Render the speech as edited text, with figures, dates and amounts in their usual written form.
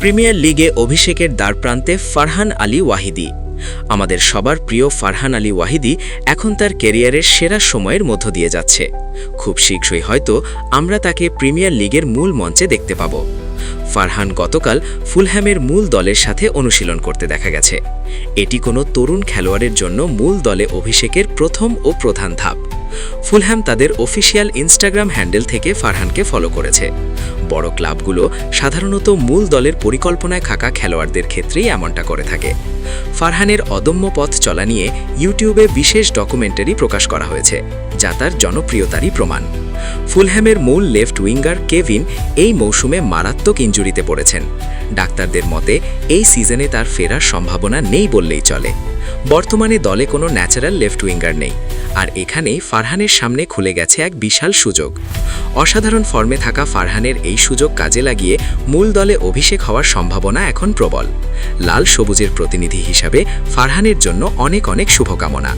Premier লিগে অভিষেকের দ্বারপ্রান্তে ফারহান আলী ওয়াহিদি। আমাদের সবার প্রিয় ফারহান আলী ওয়াহিদি এখন তার ক্যারিয়ারের সেরা সময়ের মধ্য দিয়ে যাচ্ছে। খুব শীঘ্রই হয়তো আমরা তাকে প্রিমিয়ার লিগের মূল মঞ্চে দেখতে পাব। ফারহান গতকাল ফুলহ্যামের মূল দলের সাথে অনুশীলন করতে দেখা গেছে। এটি কোনো তরুণ খেলোয়াড়ের জন্য মূল দলে অভিষেকের প্রথম ও প্রধান ধাপ। ফুলহ্যাম তাদের অফিসিয়াল ইনস্টাগ্রাম হ্যান্ডেল থেকে ফারহানকে ফলো করেছে। বড় ক্লাবগুলো সাধারণত মূল দলের পরিকল্পনায় থাকা খেলোয়াড়দের ক্ষেত্রেই এমনটা করে থাকে। ফারহানের অদম্য পথ চলা নিয়ে ইউটিউবে বিশেষ ডকুমেন্টারি প্রকাশ করা হয়েছে, যা তার জনপ্রিয়তারই প্রমাণ। ফুলহ্যামের মূল লেফট উইঙ্গার কেভিন এই মৌসুমে মারাত্মক ইনজুরিতে পড়েছেন। ডাক্তারদের মতে এই সিজনে তার ফেরার সম্ভাবনা নেই বললেই চলে। বর্তমানে দলে কোনো ন্যাচারাল লেফট উইঙ্গার নেই, আর এখানেই ফারহানের সামনে খুলে গেছে এক বিশাল সুযোগ। অসাধারণ ফর্মে থাকা ফারহানের এই সুযোগ কাজে লাগিয়ে মূল দলে অভিষেক হওয়ার সম্ভাবনা এখন প্রবল। লাল সবুজের প্রতিনিধি হিসাবে ফারহানের জন্য অনেক শুভকামনা।